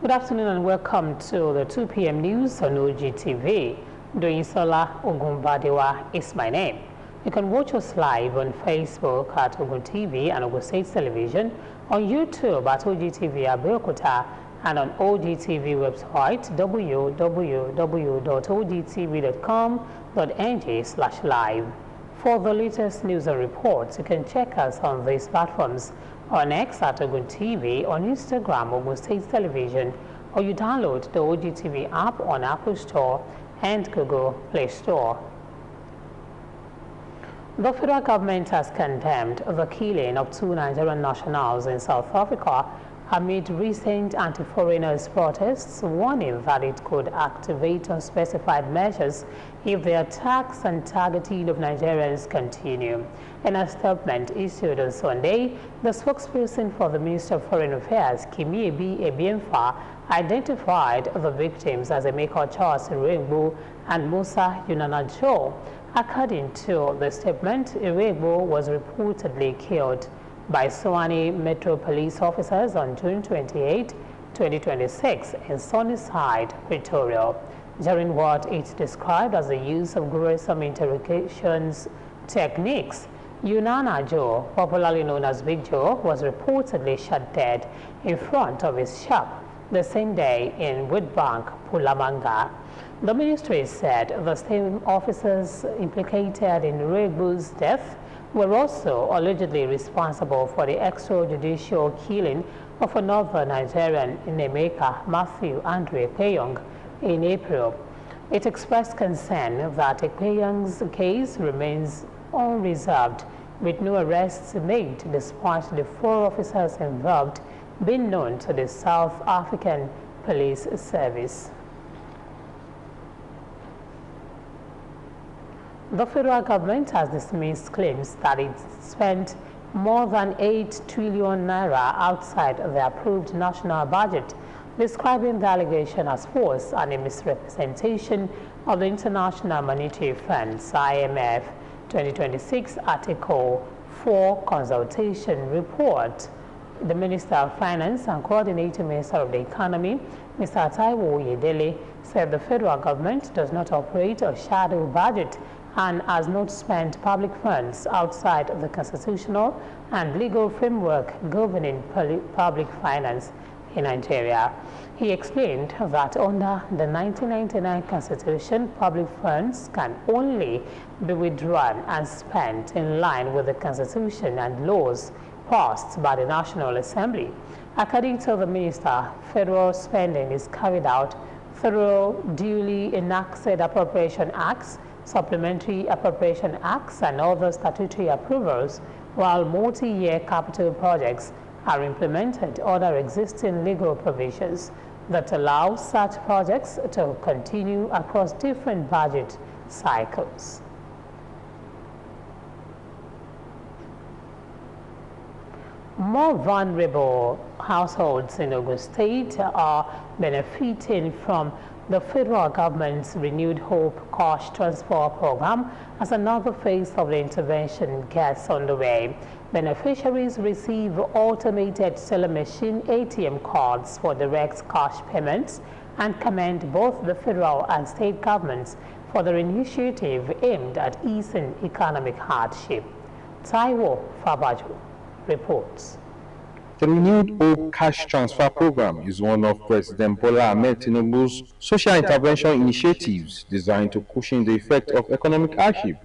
Good afternoon and welcome to the 2 p.m. news on OGTV. Doyinsola Ogunbadewa is my name. You can watch us live on Facebook at OGTV and Ogun State Television, on YouTube at OGTV Abeokuta, and on OGTV website www.ogtv.com.ng/live. For the latest news and reports, you can check us on these platforms: on X at OGTV, on Instagram, Ogun State Television, or you download the OGTV app on Apple Store and Google Play Store. The federal government has condemned the killing of 2 Nigerian nationals in South Africa amid recent anti-foreigners protests, warning that it could activate unspecified measures if the attacks and targeting of Nigerians continue. In a statement issued on Sunday, the spokesperson for the Ministry of Foreign Affairs, Kimiebi Ebiemfa, identified the victims as Emeka Charles Irengbo and Musa Yunanajo. According to the statement, Irengbo was reportedly killed by Suwannee Metro Police officers on June 28, 2026 in Sunnyside, Pretoria, during what it described as the use of gruesome interrogations techniques. Yunanajo, popularly known as Big Joe, was reportedly shot dead in front of his shop the same day in Woodbank, Pulamanga. The ministry said the same officers implicated in Irengbo's death were also allegedly responsible for the extrajudicial killing of another Nigerian, Emeka Matthew Andre Ekpeyong, in April. It expressed concern that Ekpeyong's case remains unresolved, with no arrests made despite the 4 officers involved being known to the South African Police Service. The federal government has dismissed claims that it spent more than 8 trillion naira outside the approved national budget, describing the allegation as false and a misrepresentation of the International Monetary Fund's IMF 2026 Article 4 consultation report. The Minister of Finance and Coordinating Minister of the Economy, Mr. Taiwo Oyedele, said the federal government does not operate a shadow budget and has not spent public funds outside of the constitutional and legal framework governing public finance in Nigeria. He explained that under the 1999 Constitution, public funds can only be withdrawn and spent in line with the Constitution and laws passed by the National Assembly. According to the minister, federal spending is carried out through duly enacted appropriation acts, supplementary appropriation acts, and other statutory approvals, while multi-year capital projects are implemented under existing legal provisions that allow such projects to continue across different budget cycles. More vulnerable households in Ogun State are benefiting from the federal government's renewed Hope Cash Transfer Program as another phase of the intervention gets underway. Beneficiaries receive automated teller machine ATM cards for direct cash payments and commend both the federal and state governments for their initiative aimed at easing economic hardship. Taiwo Fabaju reports. The renewed Hope Cash Transfer Program is one of President Bola Ahmed Tinubu's social intervention initiatives designed to cushion the effect of economic hardship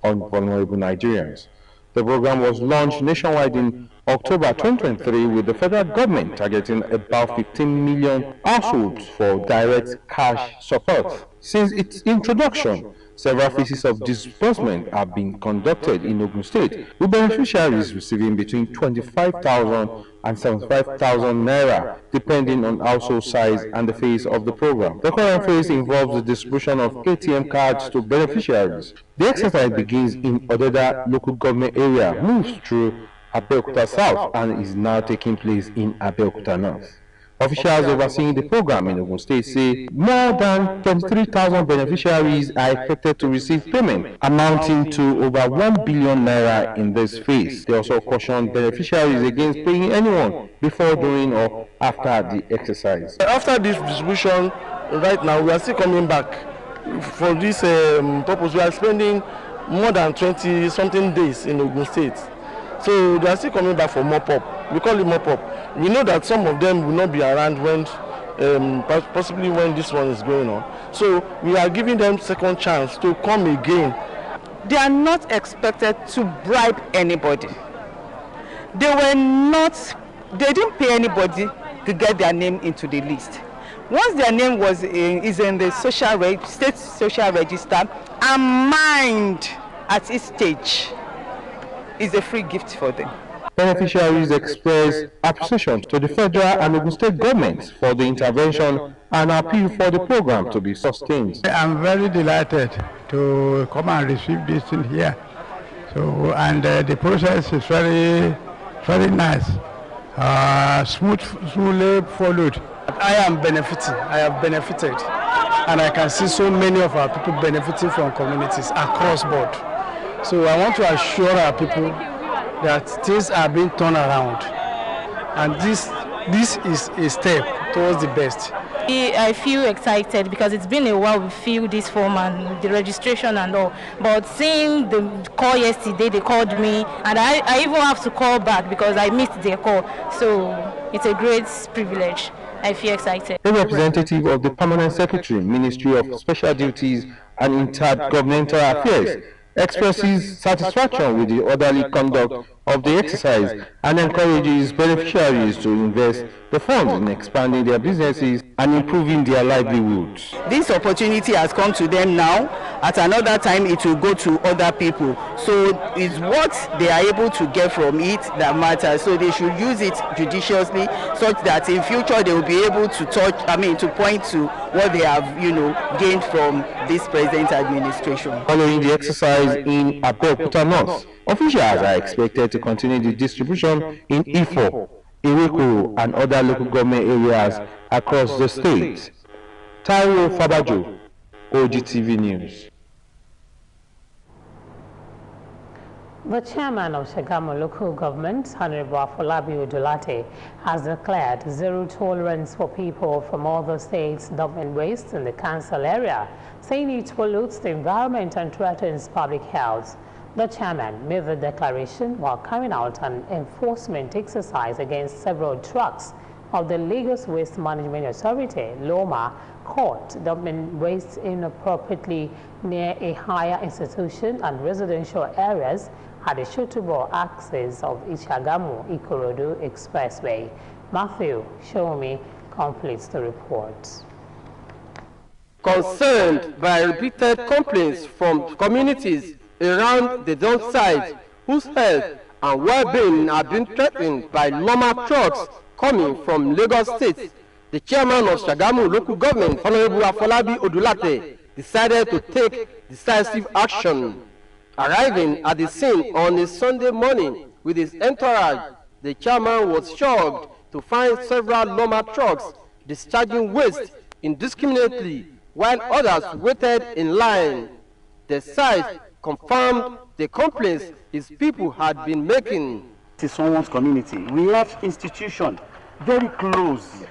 on vulnerable Nigerians. The program was launched nationwide in October 2023 with the federal government targeting about 15 million households for direct cash support. Since its introduction, several phases of disbursement have been conducted in Ogun State, with beneficiaries receiving between 25,000 and 75,000 naira, depending on household size and the phase of the program. The current phase involves the distribution of ATM cards to beneficiaries. The exercise begins in Odeda local government area, moves through Abeokuta South, and is now taking place in Abeokuta North. Officials overseeing the program in Ogun State say more than 23,000 beneficiaries are expected to receive payment, amounting to over 1 billion naira in this phase. They also cautioned beneficiaries against paying anyone before, during, or after the exercise. After this distribution, right now we are still coming back for this purpose. We are spending more than 20-something days in Ogun State. So they are still coming back for mop-up. We call it mop-up. We know that some of them will not be around when, possibly when this one is going on. So we are giving them second chance to come again. They are not expected to bribe anybody. They didn't pay anybody to get their name into the list. Once their name is in the state social register and mined at each stage, is a free gift for them. Beneficiaries express appreciation to the federal and Ogun State governments for the intervention and appeal for the program to be sustained. I'm very delighted to come and receive this thing here. So, and the process is very, very nice, smoothly followed. I am benefiting. I have benefited, and I can see so many of our people benefiting from communities across board. So I want to assure our people that things are being turned around, and this is a step towards the best. I feel excited because it's been a while we filled this form and the registration and all. But seeing the call yesterday, they called me, and I even have to call back because I missed their call. So it's a great privilege. I feel excited. A representative of the Permanent Secretary, Ministry of Special Duties and Intergovernmental Affairs, expresses satisfaction with the orderly conduct of the exercise and encourages beneficiaries to invest the funds in expanding their businesses and improving their livelihoods. This opportunity has come to them now. At another time, it will go to other people. So it's what they are able to get from it that matters. So they should use it judiciously, such that in future they will be able to point to what they have, gained from this present administration. Following the exercise in Abeokuta North, officials are expected to continue the distribution in Ifo, Ireko, and other local government areas across the state. Taiwo Fabajo, OGTV News. The chairman of Shagamu local government, Honorable Afolabi Odulate, has declared zero tolerance for people from other states dumping waste in the council area, saying it pollutes the environment and threatens public health. The chairman made the declaration while carrying out an enforcement exercise against several trucks of the Lagos Waste Management Authority, LOMA, caught dumping waste inappropriately near a higher institution and residential areas at the shootable axis of Ishagamu-Ikorodu Expressway. Matthew Shomi completes the report. Concerned by repeated complaints from communities around the dump site whose health and well-being are being threatened by Loma trucks coming from Lagos State, the chairman of Shagamu local government, Honorable Afolabi Odulate, decided to take decisive action. Arriving at the scene on a Sunday morning with his entourage, the chairman was shocked to find several Loma trucks discharging waste indiscriminately while others waited in line. The site confirmed the complaints his people had been making. This is someone's community. We have institutions very close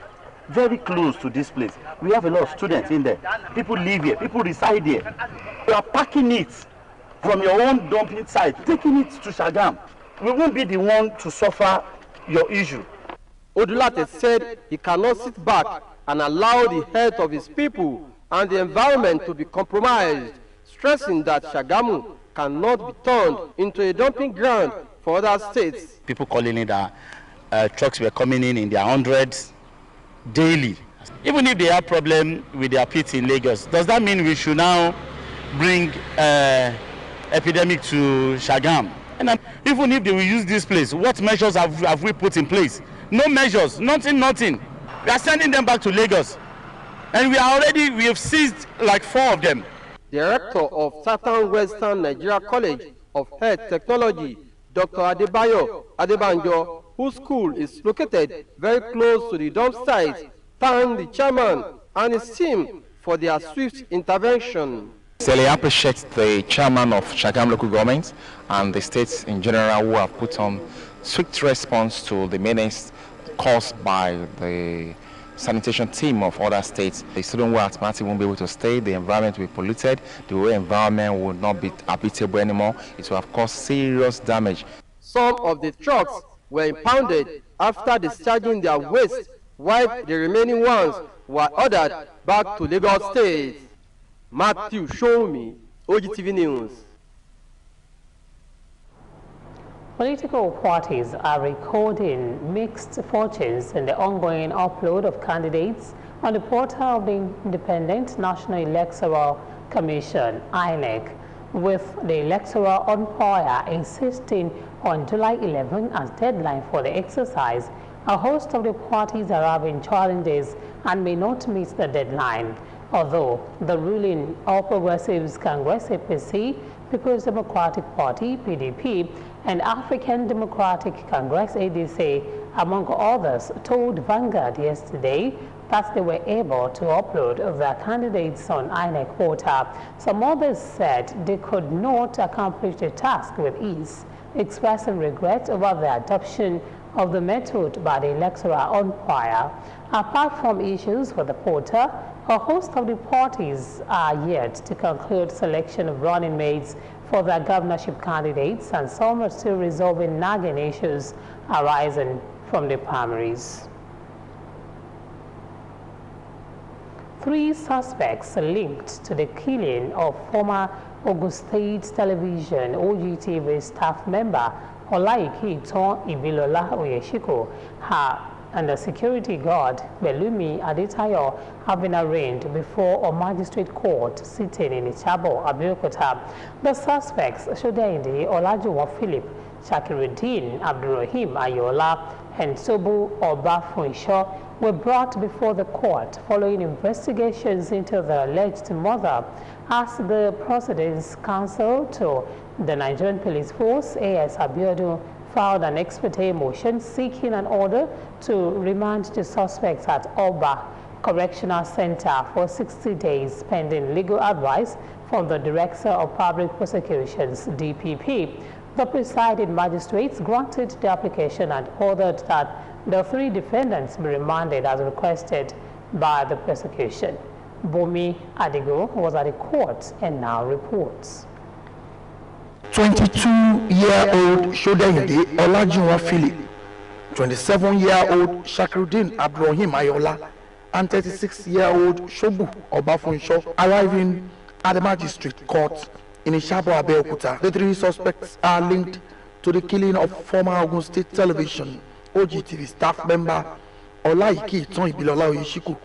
to this place. We have a lot of students in there. People live here, people reside here. You are packing it from your own dumping site, taking it to Shagam. We won't be the one to suffer your issue. Odulate said he cannot sit back and allow the health of his people and the environment to be compromised, stressing that Shagamu cannot be turned into a dumping ground for other states. People calling it that trucks were coming in their hundreds daily. Even if they have problem with their pits in Lagos, does that mean we should now bring epidemic to Shagam? And even if they will use this place, what measures have we put in place? No measures, nothing. We are sending them back to Lagos. And we have seized like 4 of them. Director of Southern Western Nigeria College of Health Technology, Dr. Adebayo Adebanjo, whose school is located very close to the dump site, thanked the chairman and his team for their swift intervention. I appreciate the chairman of Shagam local government and the states in general who have put on swift response to the menace caused by the sanitation team of other states. The student who automatically won't be able to stay, the environment will be polluted, the whole environment will not be habitable anymore. It will have caused serious damage. Some of the trucks were impounded after discharging their waste, while the remaining ones were ordered back to Lagos State. Matthew Show-Me, OGTV News. Political parties are recording mixed fortunes in the ongoing upload of candidates on the portal of the Independent National Electoral Commission, INEC, with the electoral umpire insisting on July 11 as deadline for the exercise. A host of the parties are having challenges and may not meet the deadline. Although the ruling All Progressives Congress APC, People's Democratic Party PDP, and African Democratic Congress ADC, among others, told Vanguard yesterday that they were able to upload their candidates on INEC portal. Some others said they could not accomplish the task with ease, expressing regret over the adoption of the method by the electoral umpire. Apart from issues with the portal, a host of the parties are yet to conclude selection of running mates for their governorship candidates, and some are still resolving nagging issues arising from the primaries. 3 suspects linked to the killing of former Ogun State Television OGTV staff member Olaiki Ibilola Oyeshiko and the security guard Belumi Adetayo have been arraigned before a magistrate court sitting in Ichabo, Abeokuta. The suspects, Shodainde Olajuwon Philip, Shakiruddin Abdurrahim Ayola, and Sobu Obafunsho, were brought before the court following investigations into the alleged murder. As the President's counsel to the Nigerian Police Force, A.S. Abiodun, filed an ex parte motion seeking an order to remand the suspects at Oba Correctional Center for 60 days pending legal advice from the Director of Public Prosecutions, DPP. The presiding magistrates granted the application and ordered that the 3 defendants be remanded as requested by the prosecution. Bomi Adigo was at the court and now reports. 22-year-old Shodainde Olajuwon Philip, 27-year-old Shakiruddin Abdurrahim Ayola, and 36-year-old Sobu Obafunsho arriving at the magistrate court in Ishabo, Abeokuta. The 3 suspects are linked to the killing of former Ogun State Television OGTV staff member Olaiki Ibilola Oyeshiko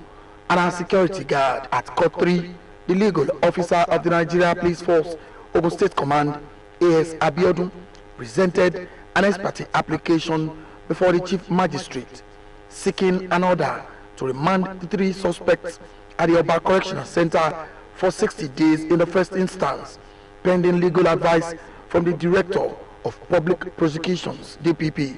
and our security guard at Court 3, the legal officer of the Nigeria Police Force, Ogun State Command, A.S. Abiodun, presented an ex parte application before the Chief Magistrate, seeking an order to remand the 3 suspects at the Oba Correctional Center for 60 days in the first instance, pending legal advice from the Director of Public Prosecutions, DPP.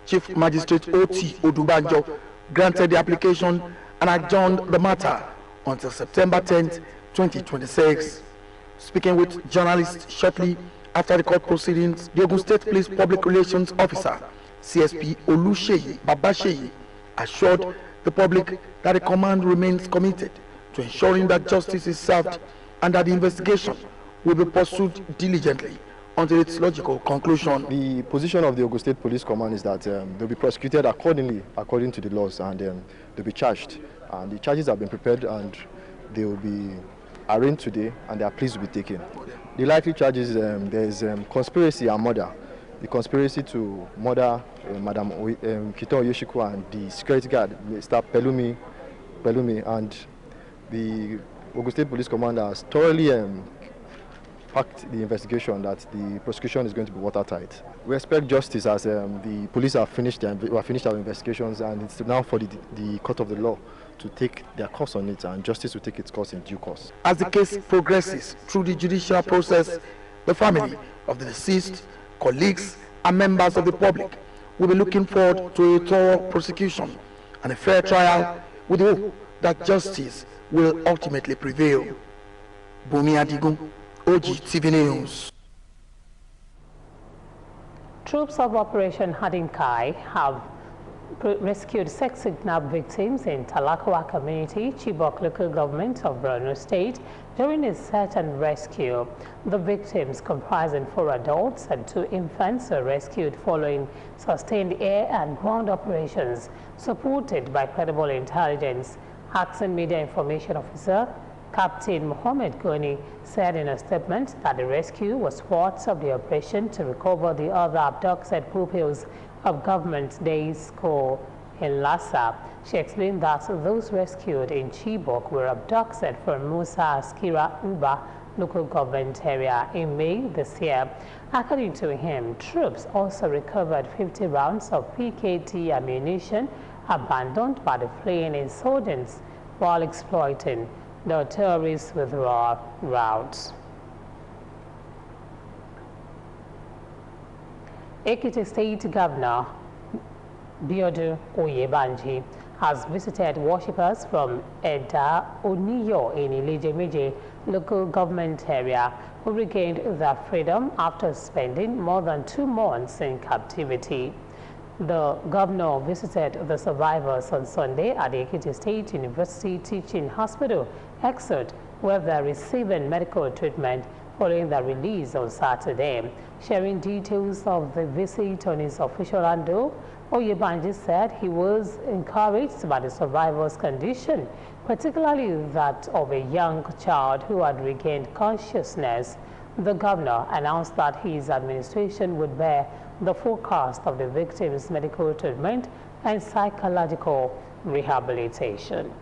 Chief Magistrate O.T. Odubanjo granted the application and adjourned the matter until September 10, 2026. Speaking with journalists shortly after the court proceedings, the Ogun State Police Public Relations Officer, CSP Olusheyi Babasheyi, assured the public that the command remains committed to ensuring that justice is served and that the investigation will be pursued diligently until its logical conclusion. The position of the Ogun State Police Command is that they'll be prosecuted according to the laws, and they'll be charged. And the charges have been prepared and they will be arraigned today, and their pleas will be taken. The likely charges, there's conspiracy and murder. The conspiracy to murder Madam Kito Oyeshiko and the security guard, Mr. Pelumi, and the Ogun State Police Command has thoroughly packed the investigation that the prosecution is going to be watertight. We expect justice as the police have finished our investigations, and it's now for the court of the law to take their course on it, and justice will take its course in due course. As the case progresses through the judicial process, the family of the deceased, colleagues, and members of the public will be looking forward to a thorough prosecution and a fair trial with the hope that justice will ultimately prevail. Bumi Adigun, OGTV News. Troops of Operation Hadinkai have rescued 6 kidnapped victims in Talakawa community, Chibok local government of Borno State, during a search and rescue. The victims, comprising 4 adults and 2 infants, were rescued following sustained air and ground operations supported by credible intelligence. Acting Media Information Officer Captain Mohammed Goni said in a statement that the rescue was part of the operation to recover the other abducted pupils of Government Day School in Lassa. She explained that those rescued in Chibok were abducted from Musa Askira Uba local government area in May this year. According to him, troops also recovered 50 rounds of PKT ammunition abandoned by the fleeing insurgents while exploiting the terrorist withdrawal routes. Ekiti State Governor Biodun Oyebanji has visited worshippers from Eda Oniyo in Ilejemeje local government area who regained their freedom after spending more than 2 months in captivity. The governor visited the survivors on Sunday at the Ekiti State University Teaching Hospital, Exod, where they're receiving medical treatment following their release on Saturday. Sharing details of the visit on his official handle, Oyebanji said he was encouraged by the survivors' condition, particularly that of a young child who had regained consciousness. The governor announced that his administration would bear the forecast of the victims' medical treatment and psychological rehabilitation.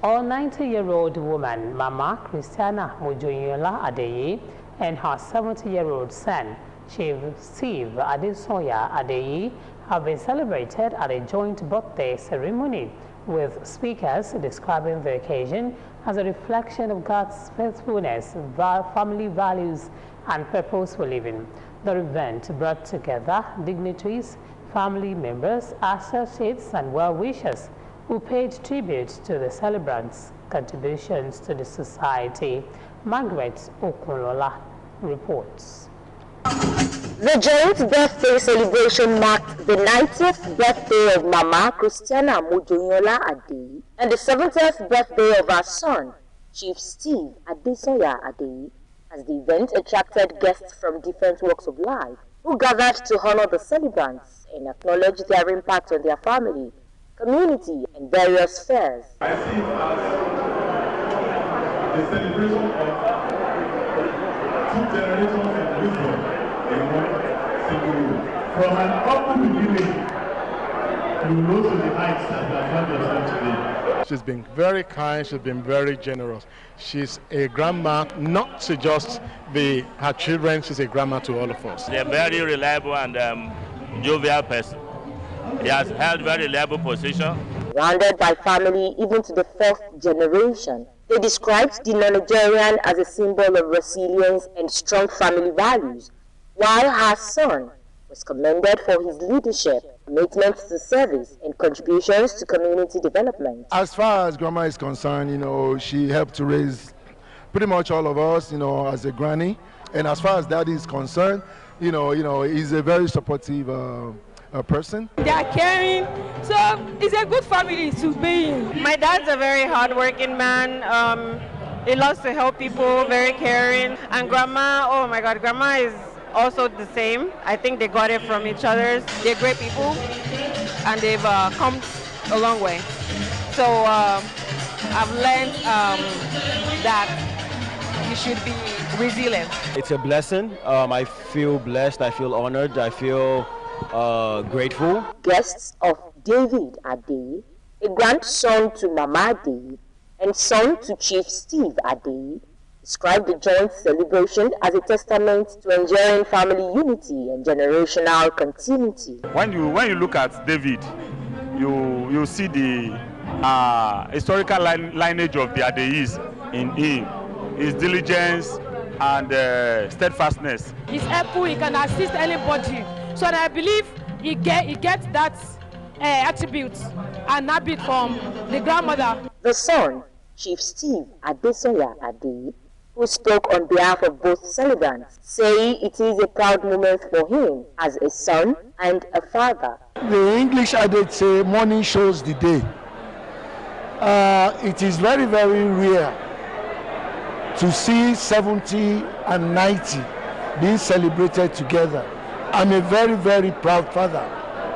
A 90-year-old woman, Mama Christiana Mojoyola Adeyi, and her 70-year-old son, Chief Steve Adesoya Adeyi, have been celebrated at a joint birthday ceremony, with speakers describing the occasion as a reflection of God's faithfulness, family values, and purposeful living. The event brought together dignitaries, family members, associates, and well-wishers who paid tribute to the celebrants' contributions to the society. Margaret Okunlola reports. The joint birthday celebration marked the 90th birthday of Mama Christiana Mojoyola Adeyi and the 70th birthday of her son, Chief Steve Adesoya Adeyi, as the event attracted guests from different walks of life who gathered to honor the celebrants and acknowledge their impact on their family, community, and various spheres. I see it as a celebration of 2 generations of wisdom in one single room. From an humble beginning, you rose to the heights that you have found yourself today. She's been very kind, she's been very generous. She's a grandma, not to just her children, she's a grandma to all of us. She's a very reliable and jovial person. He has held very reliable position. Surrounded by family even to the 4th generation, they described the Nigerian as a symbol of resilience and strong family values, while her son was commended for his leadership, commitment to service, and contributions to community development. As far as grandma is concerned, she helped to raise pretty much all of us, as a granny. And as far as daddy is concerned, he's a very supportive person. They are caring, so it's a good family to be in. My dad's a very hardworking man. He loves to help people, very caring. And grandma, oh my God, grandma is also the same. I think they got it from each other. They're great people, and they've come a long way. So I've learned that you should be resilient. It's a blessing. I feel blessed. I feel honored. I feel grateful. Guests of David Adeyi, a grandson to Mama Adeyi, and son to Chief Steve Adeyi, described the joint celebration as a testament to enduring family unity and generational continuity. When you look at David, you see the historical lineage of the Adeyis in him. His diligence, and steadfastness. He's helpful, he can assist anybody. So I believe he gets that attribute and habit from the grandmother. The son, Chief Steve Adesoya Ade, who spoke on behalf of both celebrants, say it is a proud moment for him as a son and a father. The English adage say morning shows the day. It is very, very rare to see 70 and 90 being celebrated together. I'm a very, very proud father.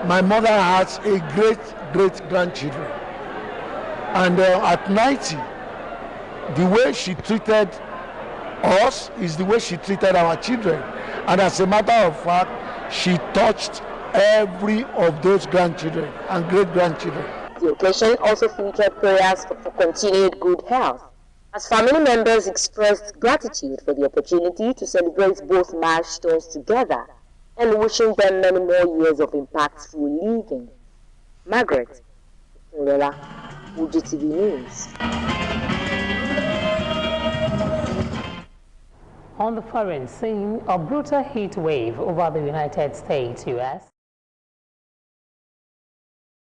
My mother has a great grandchildren. And at 90, the way she treated us is the way she treated our children. And as a matter of fact, she touched every of those grandchildren and great-grandchildren. The occasion also featured prayers for continued good health, as family members expressed gratitude for the opportunity to celebrate both milestones together and wishing them many more years of impactful living. Margaret Ulela, OGTV News. On the foreign scene, a brutal heat wave over the United States, U.S.